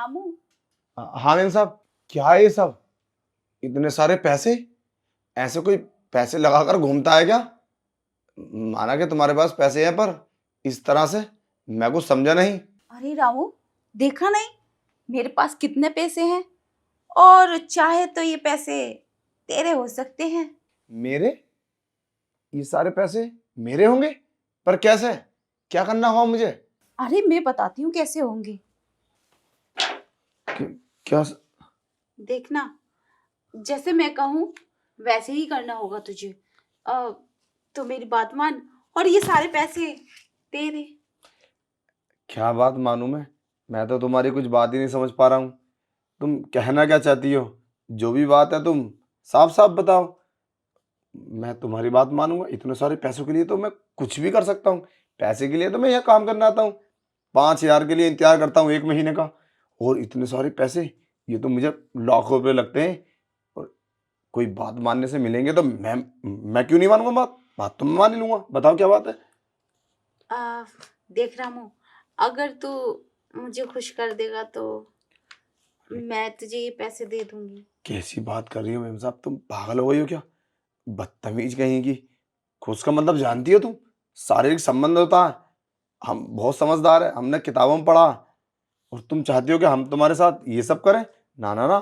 रामू। हाँ मेम साहब, क्या है ये सब? इतने सारे पैसे? ऐसे कोई पैसे लगाकर घूमता है क्या? माना कि तुम्हारे पास पैसे हैं, पर इस तरह से मैं कुछ समझा नहीं। अरे रामू, देखा नहीं मेरे पास कितने पैसे हैं? और चाहे तो ये पैसे तेरे हो सकते हैं। मेरे? ये सारे पैसे मेरे होंगे? पर कैसे? क्या करना होगा मुझे? अरे मैं बताती हूँ कैसे होंगे। क्या? देखना, जैसे मैं कहूँ वैसे ही करना होगा तुझे। तो मेरी बात मान, और ये सारे पैसे तेरे। क्या बात मानूं मैं तो तुम्हारी कुछ बात ही नहीं समझ पा रहा हूँ। तुम कहना क्या चाहती हो? जो भी बात है तुम साफ साफ बताओ। मैं तुम्हारी बात मानूंगा। इतने सारे पैसों के लिए तो मैं कुछ भी कर सकता हूँ। पैसे के लिए तो मैं यहाँ काम करना आता हूँ। 5,000 के लिए इंतजार करता हूँ 1 महीने का। और इतने सारे पैसे, ये तो मुझे लाखों रुपए लगते हैं। और कोई बात मानने से मिलेंगे तो मैं क्यों नहीं मानूंगा? बात बात तो मैं मान ही लूंगा। बताओ क्या बात है? आ, देख रामू, अगर तू मुझे खुश कर देगा तो मैं तुझे ये पैसे दे दूंगी। कैसी बात कर रही हो मेम साहब? तुम पागल हो गई हो क्या? बदतमीज कहीं की। खुश का मतलब जानती हो तुम? शारीरिक संबंध होता है। हम बहुत समझदार है, हमने किताबों में पढ़ा। और तुम चाहती हो कि हम तुम्हारे साथ ये सब करें? ना ना ना,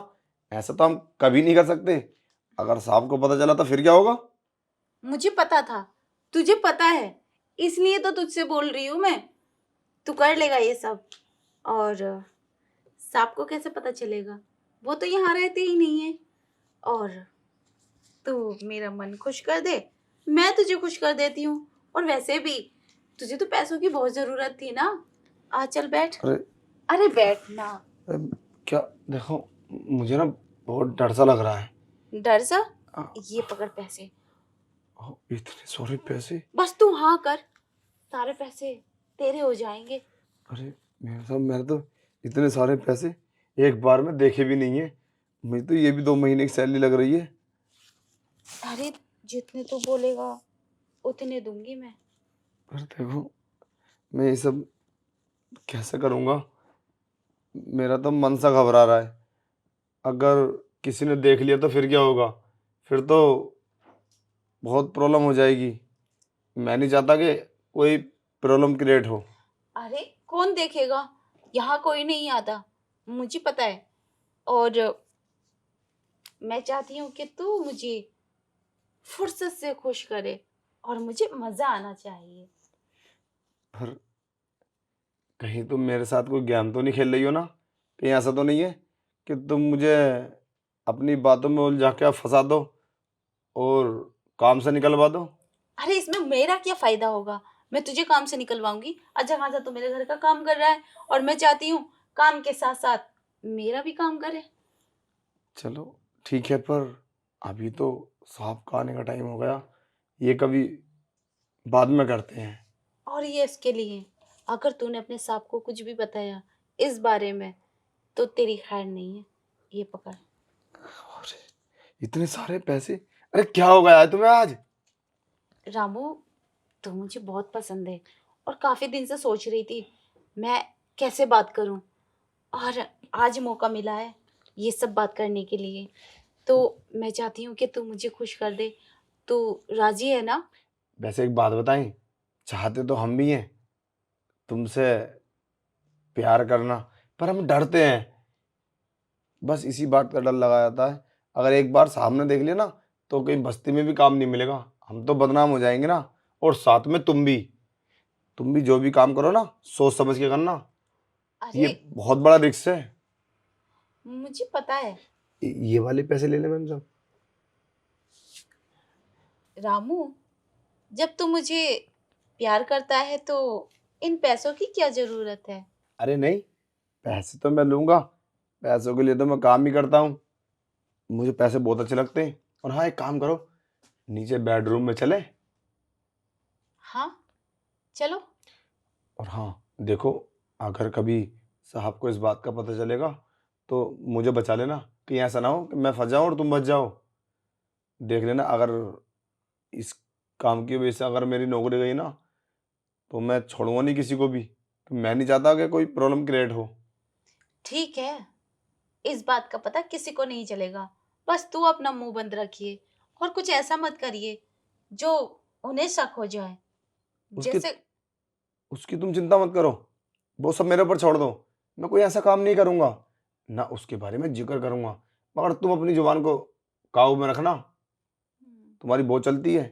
ऐसा तो हम कभी नहीं कर सकते। अगर साहब को पता चला तो फिर क्या होगा? मुझे पता था, तुझे पता है, इसलिए तो तुझसे बोल रही हूँ मैं। तू कर लेगा ये सब। और सांप को कैसे पता चलेगा? वो तो यहाँ रहते ही नहीं है। और तू मेरा मन खुश कर दे, मैं तुझे खुश कर देती हूँ। और वैसे भी तुझे तो पैसों की बहुत जरूरत थी ना। आ चल बैठ। अरे, अरे बैठ ना। अरे, क्या? देखो, मुझे ना बहुत डर सा लग रहा है। डर सा? आ, ये पकड़ पैसे। इतने सारे पैसे? बस तू हाँ कर, सारे पैसे तेरे हो जाएंगे। अरे मेरे साहब, मैंने तो इतने सारे पैसे एक बार में देखे भी नहीं है। मुझे तो ये भी 2 महीने की सैलरी लग रही है। अरे जितने तू बोलेगा उतने दूंगी मैं। पर देखो, मैं ये सब कैसे करूँगा? मेरा तो मन सा घबरा रहा है। अगर किसी ने देख लिया तो फिर क्या होगा? फिर तो बहुत प्रॉब्लम हो जाएगी। मैं नहीं चाहता कि कोई प्रॉब्लम क्रिएट हो। अरे कौन देखेगा? यहाँ कोई नहीं आता, मुझे पता है। और मैं चाहती हूँ कि तू मुझे फुर्सत से खुश करे, और मुझे मजा आना चाहिए। पर कहीं तुम मेरे साथ कोई गेम तो नहीं खेल रही हो ना? कहीं ऐसा तो नहीं है कि तुम मुझे अपनी बातों में उलझा के फंसा दो और काम से निकलवा दो? अरे इसमें मेरा क्या फायदा होगा? मैं तुझे काम से निकलवाऊंगी? अच्छा खासा तो मेरे घर का काम कर रहा है, और मैं चाहती हूँ काम के साथ साथ मेरा भी काम करे। चलो ठीक है, पर अभी तो साहब का आने का टाइम हो गया। ये कभी बाद में करते हैं। और ये इसके लिए, अगर तूने अपने सांप को कुछ भी बताया इस बारे में तो तेरी खैर नहीं है। ये पकड़। अरे, इतने सारे पैसे! अरे क्या हो गया है तुम्हें आज? रामू, तू मुझे बहुत पसंद है, और काफी दिन से सोच रही थी मैं कैसे बात करूं। और आज मौका मिला है ये सब बात करने के लिए। तो मैं चाहती हूँ कि तू मुझे खुश कर दे। तू राजी है ना? वैसे एक बात बताएं, चाहते तो हम भी हैं तुमसे प्यार करना, पर हम डरते हैं। बस इसी बात का डर लगा जाता है। अगर एक बार सामने देख लिया ना, तो कहीं बस्ती में भी काम नहीं मिलेगा। हम तो बदनाम हो जाएंगे ना। और साथ में तुम भी जो भी काम करो ना, सोच समझ के करना। ये अरे बहुत बड़ा रिस्क है। मुझे पता है। ये वाले पैसे ले ले मैम साहब। रामू, जब तू मुझे प्यार करता है तो इन पैसों की क्या जरूरत है? अरे नहीं, पैसे तो मैं लूंगा। पैसों के लिए तो मैं काम ही करता हूँ। मुझे पैसे बहुत अच्छे लगते हैं। और हाँ, एक काम करो, नीचे बेडरूम में चले। हाँ चलो। और हाँ देखो, अगर कभी साहब को इस बात का पता चलेगा तो मुझे बचा लेना। कहीं ऐसा ना हो कि मैं फंस जाऊँ और तुम बच जाओ। देख लेना, अगर इस काम की वजह से अगर मेरी नौकरी गई ना, तो मैं छोड़ूंगा नहीं किसी को भी। तो मैं नहीं चाहता कि कोई प्रॉब्लम क्रिएट हो। ठीक है, इस बात का पता किसी को नहीं चलेगा। बस तू अपना मुंह बंद रखिए और कुछ ऐसा मत करिए जो उन्हें शक हो जाए। उसकी जैसे उसकी तुम चिंता मत करो, वो सब मेरे ऊपर छोड़ दो। मैं कोई ऐसा काम नहीं करूंगा, ना उसके बारे में जिक्र करूंगा। मगर तुम अपनी जुबान को काबू में रखना, तुम्हारी बहुत चलती है।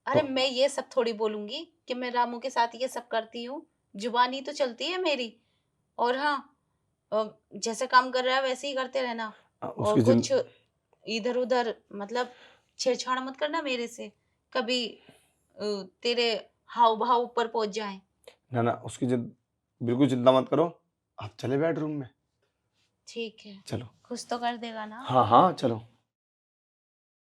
अरे तो मैं ये सब थोड़ी बोलूंगी कि मैं रामू के साथ ये सब करती हूँ। जुबानी तो चलती है मेरी। और हाँ, जैसे काम कर रहा है वैसे ही करते रहना। और उसकी कुछ चिंता, इधर उधर मतलब छेड़छाड़ मत करना मेरे से। कभी तेरे हाव भाव ऊपर पहुंच जाए। ना ना, बिल्कुल चिंता मत करो। आप चले बेडरूम में। ठीक है, चलो। कुछ तो कर देगा ना। हाँ हाँ, चलो।